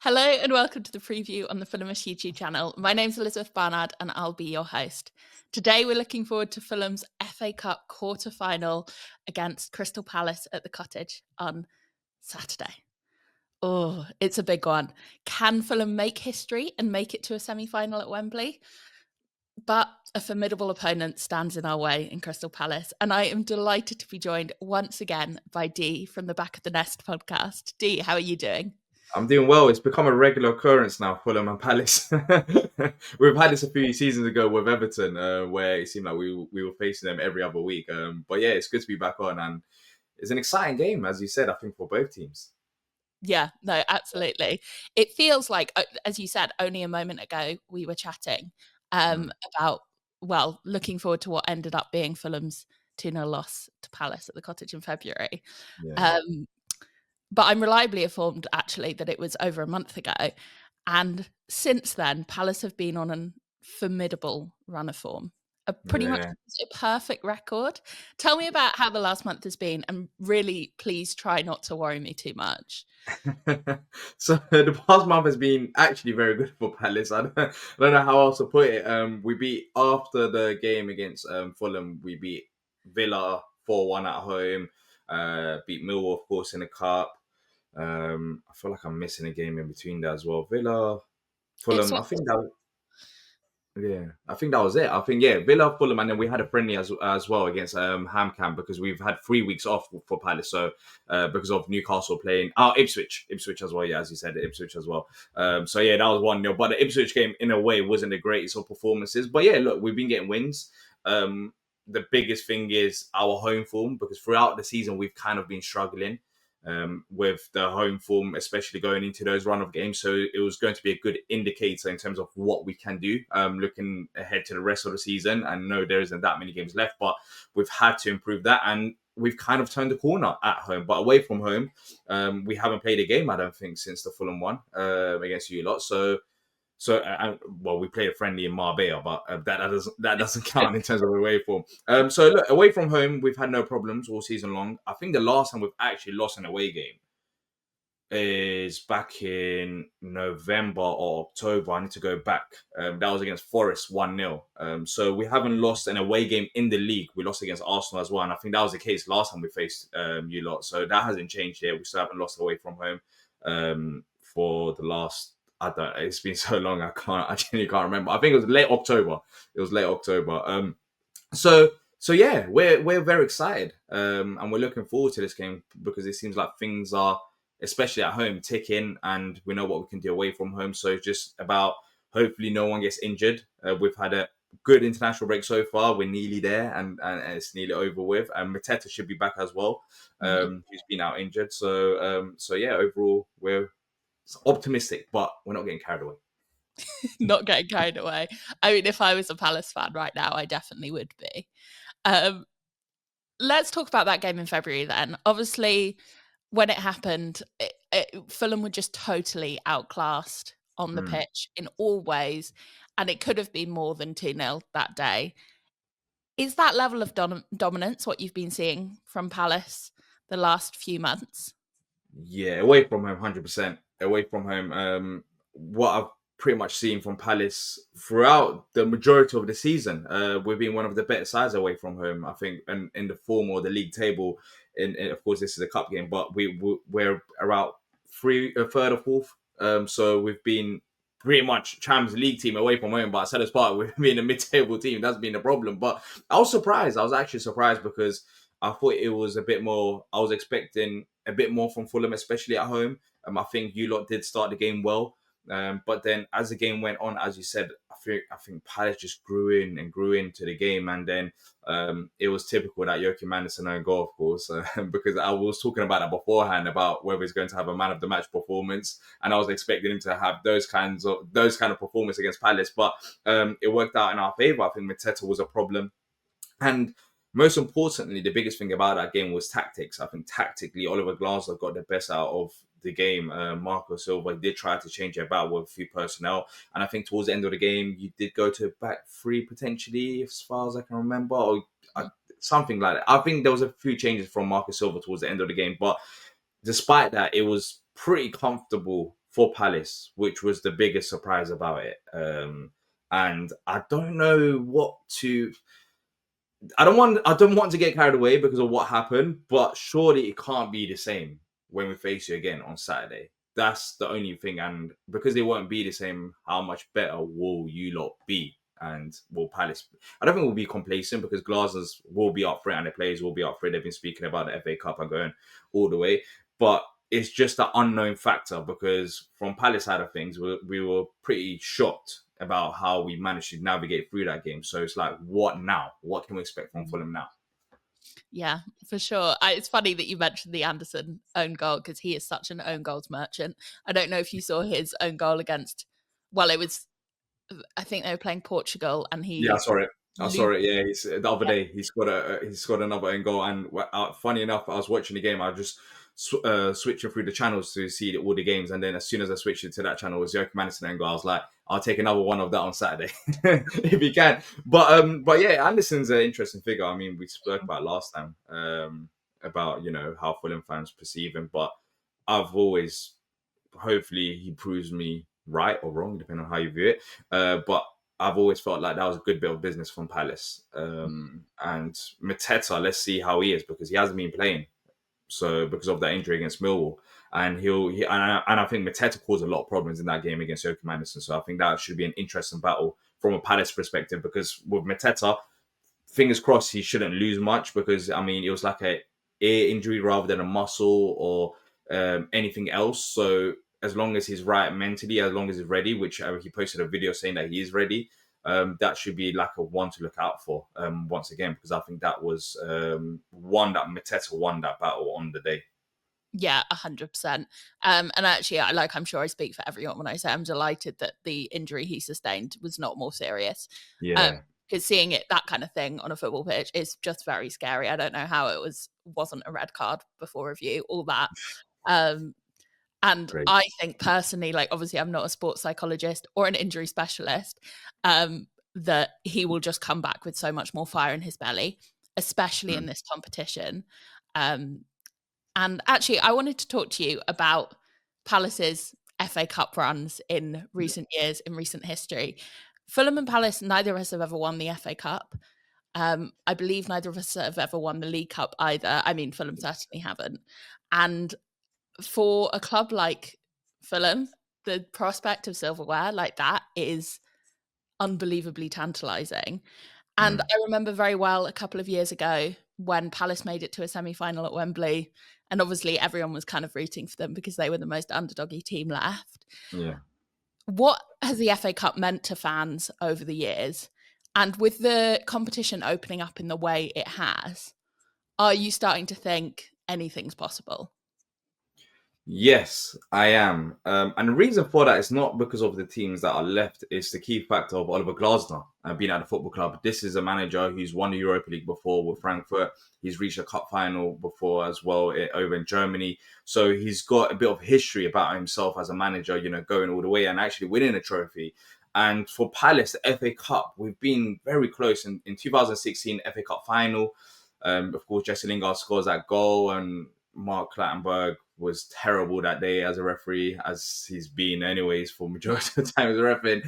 Hello and welcome to the preview on the Fulhamish YouTube channel. My name's Elizabeth Barnard and I'll be your host. Today we're looking forward to Fulham's FA Cup quarter-final against Crystal Palace at the Cottage on Saturday. Oh, it's a big one. Can Fulham make history and make it to a semi-final at Wembley? But a formidable opponent stands in our way in Crystal Palace, and I am delighted to be joined once again by Dee from the Back of the Nest podcast. Dee, how are you doing? I'm doing well. It's become a regular occurrence now, Fulham and Palace. We've had this a few seasons ago with Everton, where it seemed like we were facing them every other week. But yeah, it's good to be back on, and it's an exciting game, as you said. I think for both teams. Yeah, no, absolutely. It feels like, as you said, only a moment ago we were chatting Mm, about, well, looking forward to what ended up being Fulham's 2-0 loss to Palace at the Cottage in February. yeah, Um, but I'm reliably informed, actually, that it was over a month ago. And since then, Palace have been on a formidable run of form. A pretty much yeah. a perfect record. Tell me about how the last month has been, and really, please try not to worry me too much. So the past month has been actually very good for Palace. I don't know how else to put it. We beat after the game against Fulham. We beat Villa 4-1 at home. Beat Millwall, of course, in the cup. I feel like I'm missing a game in between that as well. Villa, Fulham. I think that was it. I think Villa, Fulham, and then we had a friendly as well against Hamcam because we've had 3 weeks off for Palace. So because of Newcastle playing, Ipswich as well. Yeah, as you said, Ipswich as well. So yeah, that was 1-0. But the Ipswich game, in a way, wasn't the greatest of performances. But yeah, look, we've been getting wins. The biggest thing is our home form because throughout the season we've kind of been struggling with the home form, especially going into those run of games. So it was going to be a good indicator in terms of what we can do looking ahead to the rest of the season. And no, there isn't that many games left, but we've had to improve that. And we've kind of turned the corner at home, but away from home, we haven't played a game, I don't think, since the Fulham one against you lot. Well, we played a friendly in Marbella, but that doesn't count in terms of away form. So look, away from home, we've had no problems all season long. I think the last time we've actually lost an away game is back in November or October. I need to go back. That was against Forest 1-0. So we haven't lost an away game in the league. We lost against Arsenal as well, and I think that was the case last time we faced you lot. So that hasn't changed here. We still haven't lost away from home for the last. I don't. It's been so long. I genuinely can't remember. I think it was late October. So yeah, we're very excited, and we're looking forward to this game because it seems like things are, especially at home, ticking, and we know what we can do away from home. So it's just about hopefully no one gets injured. We've had a good international break so far. We're nearly there, and it's nearly over with. And Mateta should be back as well. Who's been out injured. So yeah, overall we're optimistic, but we're not getting carried away. Not getting carried away. I mean, if I was a Palace fan right now, I definitely would be. Um, let's talk about that game in February then. Obviously, when it happened, Fulham were just totally outclassed on the Mm. pitch in all ways, and it could have been more than 2-0 that day. Is that level of dominance what you've been seeing from Palace the last few months? Yeah, away from home, 100%. Away from home. What I've pretty much seen from Palace throughout the majority of the season, we've been one of the better sides away from home. I think, and in the form or the league table. Of course, this is a cup game, but we're around third or fourth. So we've been pretty much Champions League team away from home. But I said as part, we've been a mid-table team. That's been a problem. But I was surprised. I was actually surprised because I thought it was a bit more. I was expecting a bit more from Fulham, especially at home. I think you lot did start the game well, but then as the game went on, as you said, I think Palace just grew in and grew into the game, and then it was typical that Joachim Andersen own goal, of course, because I was talking about that beforehand about whether he's going to have a man of the match performance, and I was expecting him to have those kind of performance against Palace, but it worked out in our favour. I think Mateta was a problem. And most importantly, the biggest thing about that game was tactics. I think tactically, Oliver Glasner got the best out of the game. Marco Silva did try to change it about with a few personnel. And I think towards the end of the game, you did go to back three potentially, as far as I can remember, or something like that. I think there was a few changes from Marco Silva towards the end of the game. But despite that, it was pretty comfortable for Palace, which was the biggest surprise about it. And I don't know what to. I don't want to get carried away because of what happened, but surely it can't be the same when we face you again on Saturday. That's the only thing, and because they won't be the same, how much better will you lot be? And will Palace? I don't think we'll be complacent because Glasner's will be up for it and the players will be up for it. They've been speaking about the FA Cup and going all the way, but it's just the unknown factor because from Palace side of things, we were pretty shocked about how we managed to navigate through that game. So it's like, what now? What can we expect from Fulham now? Yeah, for sure. It's funny that you mentioned the Anderson own goal because he is such an own goals merchant. I don't know if you saw his own goal against, well, it was, I think they were playing Portugal and Yeah, I he saw it. I saw looped. it. Yeah, the other Yeah, day he scored another own goal. And funny enough, I was watching the game. I just switching through the channels to see all the games, and then as soon as I switched it to that channel, it was Joachim Andersen own goal. I was like, I'll take another one of that on Saturday if he can. But yeah, Anderson's an interesting figure. I mean, we spoke about last time about how Fulham fans perceive him, but I've always hopefully he proves me right or wrong, depending on how you view it. But I've always felt like that was a good bit of business from Palace. And Mateta, let's see how he is because he hasn't been playing. So because of that injury against Millwall, and I think Mateta caused a lot of problems in that game against Joachim Andersen. So I think that should be an interesting battle from a Palace perspective because with Mateta, fingers crossed he shouldn't lose much because I mean it was like a ear injury rather than a muscle or anything else. So as long as he's right mentally, as long as he's ready, which he posted a video saying that he is ready, that should be like a one to look out for once again because I think that was one that Mateta won that battle on the day. yeah, 100%. And actually, I'm sure I speak for everyone when I say I'm delighted that the injury he sustained was not more serious. Yeah, Because seeing it that kind of thing on a football pitch is just very scary. I don't know how it wasn't a red card before review, all that. Um, and great. I think personally, like obviously I'm not a sports psychologist or an injury specialist, that he will just come back with so much more fire in his belly, especially in this competition. Um, and actually, I wanted to talk to you about Palace's FA Cup runs in recent years, in recent history. Fulham and Palace, neither of us have ever won the FA Cup. I believe neither of us have ever won the League Cup either. I mean, Fulham certainly haven't. And for a club like Fulham, the prospect of silverware like that is unbelievably tantalising. And Mm, I remember very well a couple of years ago when Palace made it to a semi-final at Wembley, and obviously everyone was kind of rooting for them because they were the most underdoggy team left. yeah. What has the FA Cup meant to fans over the years? And with the competition opening up in the way it has, are you starting to think anything's possible? Yes, I am. And the reason for that is not because of the teams that are left. It's the key factor of Oliver Glasner being at the football club. This is a manager who's won the Europa League before with Frankfurt. He's reached a cup final before as well over in Germany. So he's got a bit of history about himself as a manager, going all the way and actually winning a trophy. And for Palace, the FA Cup, we've been very close. In 2016 FA Cup final, of course, Jesse Lingard scores that goal and Mark Clattenburg was terrible that day as a referee, as he's been anyways for majority of the time as a referee.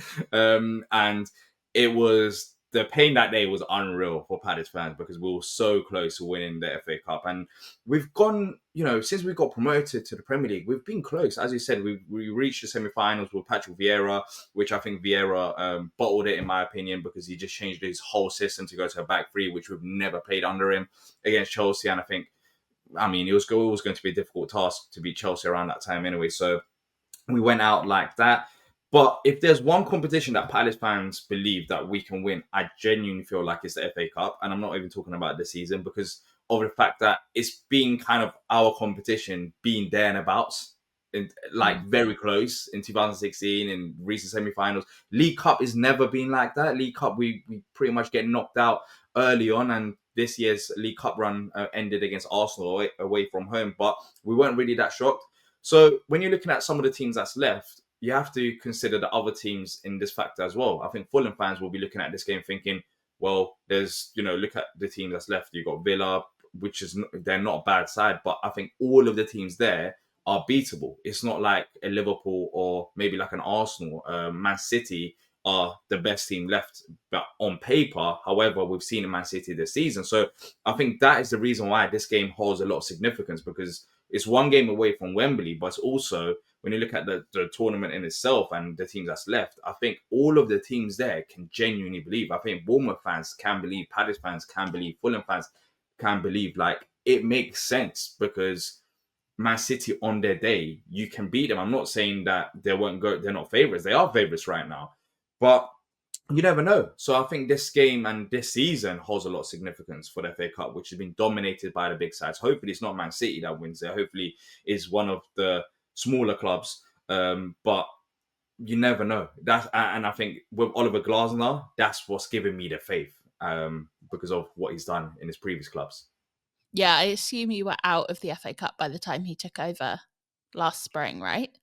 And it was the pain that day was unreal for Palace fans because we were so close to winning the FA Cup. And we've gone, since we got promoted to the Premier League, we've been close. As you said, we reached the semi-finals with Patrick Vieira, which I think Vieira bottled it in my opinion because he just changed his whole system to go to a back three, which we've never played under him against Chelsea. And I mean, it was always going to be a difficult task to beat Chelsea around that time anyway. So we went out like that. But if there's one competition that Palace fans believe that we can win, I genuinely feel like it's the FA Cup. And I'm not even talking about this season because of the fact that it's been kind of our competition being there and abouts. Like very close in 2016 in recent semi-finals. League Cup has never been like that. League Cup, we pretty much get knocked out early on, and this year's League Cup run ended against Arsenal away from home, but we weren't really that shocked. So when you're looking at some of the teams that's left, you have to consider the other teams in this factor as well. I think Fulham fans will be looking at this game thinking, well, there's, look at the team that's left. You've got Villa, they're not a bad side, but I think all of the teams there are beatable. It's not like a Liverpool or maybe like an Arsenal. Man City are the best team left, but on paper, however, we've seen in Man City this season. So I think that is the reason why this game holds a lot of significance, because it's one game away from Wembley, but also when you look at the tournament in itself and the teams that's left, I think all of the teams there can genuinely believe. I think Bournemouth fans can believe, Palace fans can believe, Fulham fans can believe. Like, it makes sense because Man City on their day, you can beat them. I'm not saying that they're not favourites. They are favourites right now. But you never know. So I think this game and this season holds a lot of significance for the FA Cup, which has been dominated by the big sides. Hopefully it's not Man City that wins it. Hopefully it's one of the smaller clubs. But you never know. And I think with Oliver Glasner, that's what's given me the faith, because of what he's done in his previous clubs. Yeah, I assume you were out of the FA Cup by the time he took over last spring, right?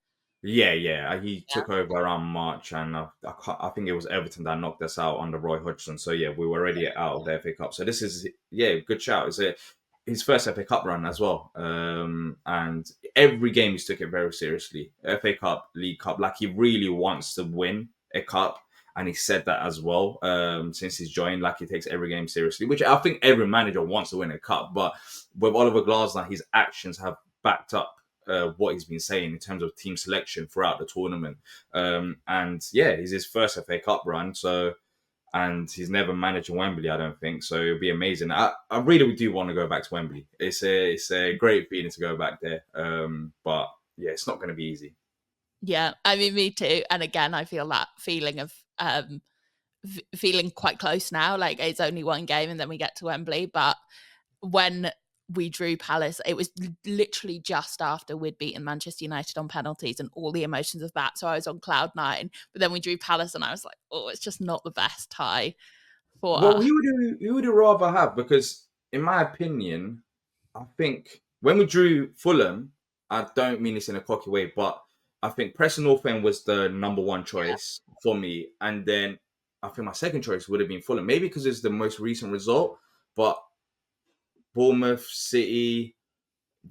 Yeah. He took over around March, and I think it was Everton that knocked us out under Roy Hodgson. So yeah, we were already out of the FA Cup. So this is good shout. It's his first FA Cup run as well. And every game he took it very seriously. FA Cup, League Cup, like he really wants to win a cup. And he said that as well, since he's joined, like he takes every game seriously, which I think every manager wants to win a cup. But with Oliver Glasner, his actions have backed up what he's been saying in terms of team selection throughout the tournament. And yeah, he's his first FA Cup run. So, and he's never managed Wembley, I don't think. So it'll be amazing. I really do want to go back to Wembley. It's a great feeling to go back there. But yeah, it's not going to be easy. Yeah, I mean, me too. And again, I feel that feeling of feeling quite close now. Like, it's only one game and then we get to Wembley. But when we drew Palace, it was literally just after we'd beaten Manchester United on penalties and all the emotions of that. So I was on cloud nine. But then we drew Palace and I was like, oh, it's just not the best tie for Well, us. who would you rather have? Because in my opinion, I think when we drew Fulham, I don't mean this in a cocky way, but I think Preston North End was the number one choice for me. And then I think my second choice would have been Fulham. Maybe because it's the most recent result, but Bournemouth, City,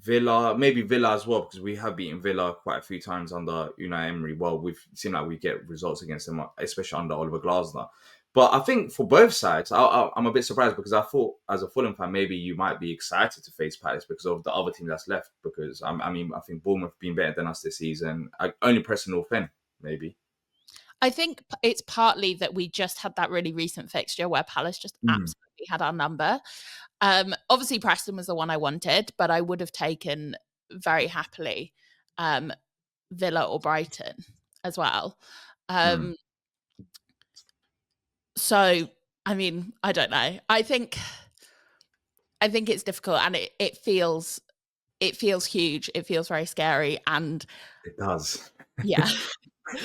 Villa, maybe Villa as well, because we have beaten Villa quite a few times under Unai Emery. Well, we've seen like we get results against them, especially under Oliver Glasner. But I think for both sides, I'm a bit surprised, because I thought as a Fulham fan, maybe you might be excited to face Palace because of the other team that's left. Because I think Bournemouth have been better than us this season. Only Preston North End, maybe. I think it's partly that we just had that really recent fixture where Palace just absolutely had our number. Obviously, Preston was the one I wanted, but I would have taken very happily Villa or Brighton as well. So, I mean, I don't know. I think it's difficult, and it feels huge. It feels very scary, and It does. yeah.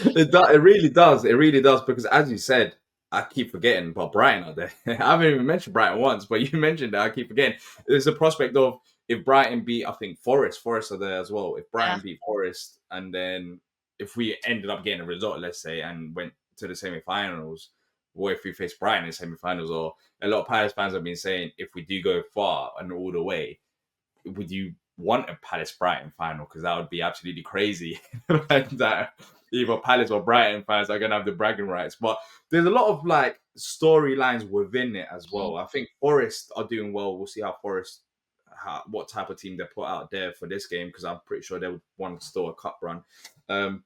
It does. It really does. It really does. Because as you said, I keep forgetting about Brighton out there. I haven't even mentioned Brighton once, but you mentioned that. I keep forgetting. There's a prospect of, if Brighton beat, I think Forest are there as well. If Brighton beat Forest, and then if we ended up getting a result, let's say, and went to the semi-finals, or if we face Brighton in semi-finals, or a lot of Palace fans have been saying, if we do go far and all the way, would you want a Palace Brighton final? Because that would be absolutely crazy. Like that, either Palace or Brighton fans are gonna have the bragging rights. But there's a lot of like storylines within it as well. I think Forest are doing well. We'll see how what type of team they put out there for this game, because I'm pretty sure they would want still a cup run.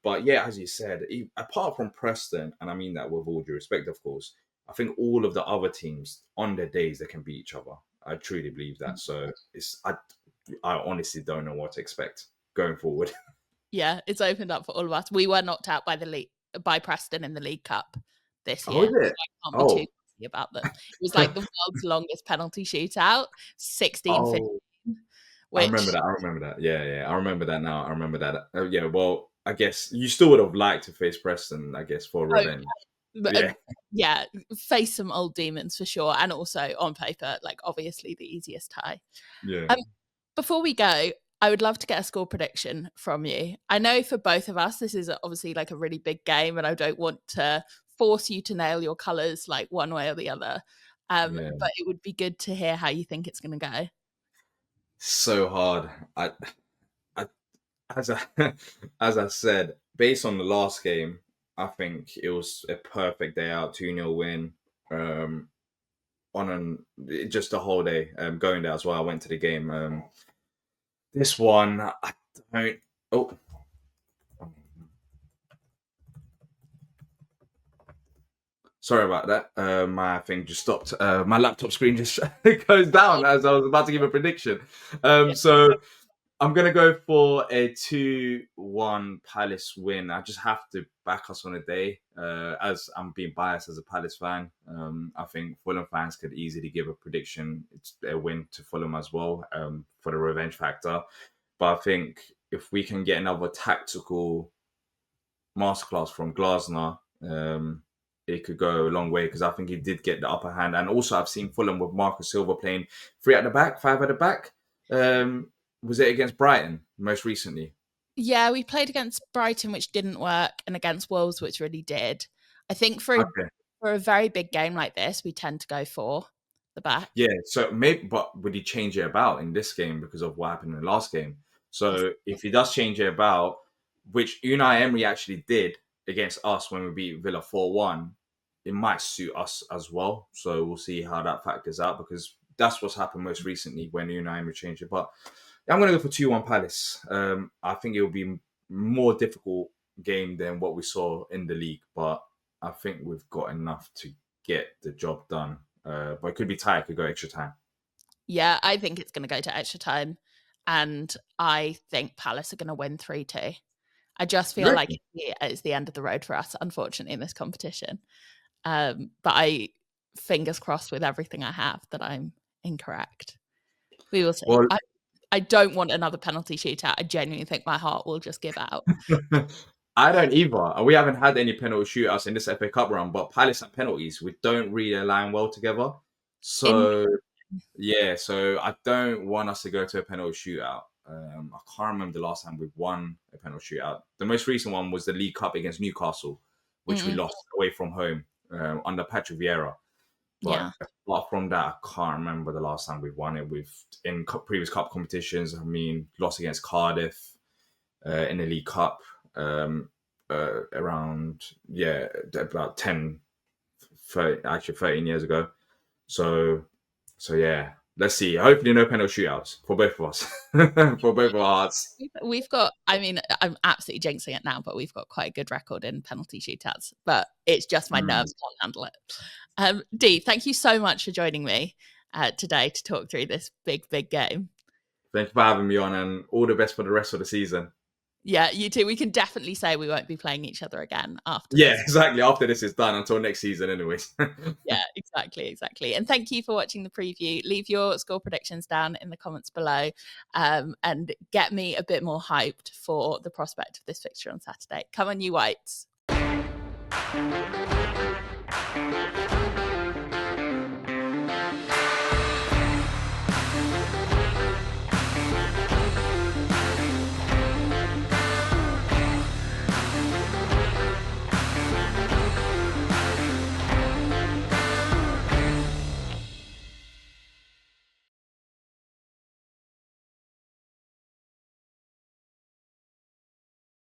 But yeah, as you said, apart from Preston, and I mean that with all due respect, of course, I think all of the other teams on their days they can beat each other. I truly believe that. So I honestly don't know what to expect going forward. Yeah, it's opened up for all of us. We were knocked out by Preston in the League Cup this Oh, year. is it? I can't be too fussy about them. It was like the world's longest penalty shootout, 16-15. I remember that. Yeah. I remember that now. I remember that. Yeah, well, I guess you still would have liked to face Preston, I guess, for revenge. Yeah, face some old demons for sure. And also on paper, like obviously the easiest tie. Yeah. Before we go, I would love to get a score prediction from you. I know for both of us, this is obviously like a really big game, and I don't want to force you to nail your colours like one way or the other. But it would be good to hear how you think it's going to go. So hard. as I as I said, based on the last game, I think it was a perfect day out, 2-0 win. On just the whole day. Going there as well. I went to the game. This one, I don't. Oh, sorry about that. My thing just stopped. My laptop screen just goes down as I was about to give a prediction. So I'm going to go for a 2-1 Palace win. I just have to back us on a day, as I'm being biased as a Palace fan. I think Fulham fans could easily give a prediction. It's a win to Fulham as well, for the revenge factor. But I think if we can get another tactical masterclass from Glasner, it could go a long way, because I think he did get the upper hand. And also, I've seen Fulham with Marcus Silva playing 3 at the back, 5 at the back. Was it against Brighton most recently? Yeah, we played against Brighton, which didn't work, and against Wolves, which really did. I think for Okay. a very big game like this, we tend to go for the back. Yeah, so maybe, but would he change it about in this game because of what happened in the last game? So if he does change it about, which Unai Emery actually did against us when we beat Villa 4-1, it might suit us as well. So we'll see how that factors out, because that's what's happened most recently when Unai Emery changed it. But I'm going to go for 2-1 Palace. I think it will be more difficult game than what we saw in the league, but I think we've got enough to get the job done. But it could be tight. It could go extra time. Yeah, I think it's going to go to extra time, and I think Palace are going to win 3-2. I just feel like it's the end of the road for us, unfortunately, in this competition. But fingers crossed with everything I have that I'm incorrect. We will see. Well, I don't want another penalty shootout. I genuinely think my heart will just give out. I don't either. We haven't had any penalty shootouts in this FA Cup run, but Palace and penalties, we don't really align well together. So, yeah, so I don't want us to go to a penalty shootout. I can't remember the last time we've won a penalty shootout. The most recent one was the League Cup against Newcastle, which we lost away from home under Patrick Vieira. But apart from that, I can't remember the last time we've won it. In previous cup competitions, I mean, lost against Cardiff in the League Cup around, about 10, 30, actually 13 years ago. So yeah, let's see. Hopefully no penalty shootouts for both of us, for both of our hearts. We've got, I mean, I'm absolutely jinxing it now, but we've got quite a good record in penalty shootouts, but it's just my nerves can't handle it. Dee, thank you so much for joining me today to talk through this big game. Thank you for having me on, and all the best for the rest of the season. Yeah, you too. We can definitely say we won't be playing each other again after this. Yeah, exactly. After this is done, until next season anyways. Yeah, exactly. And thank you for watching the preview. Leave your score predictions down in the comments below, and get me a bit more hyped for the prospect of this fixture on Saturday. Come on, you Whites.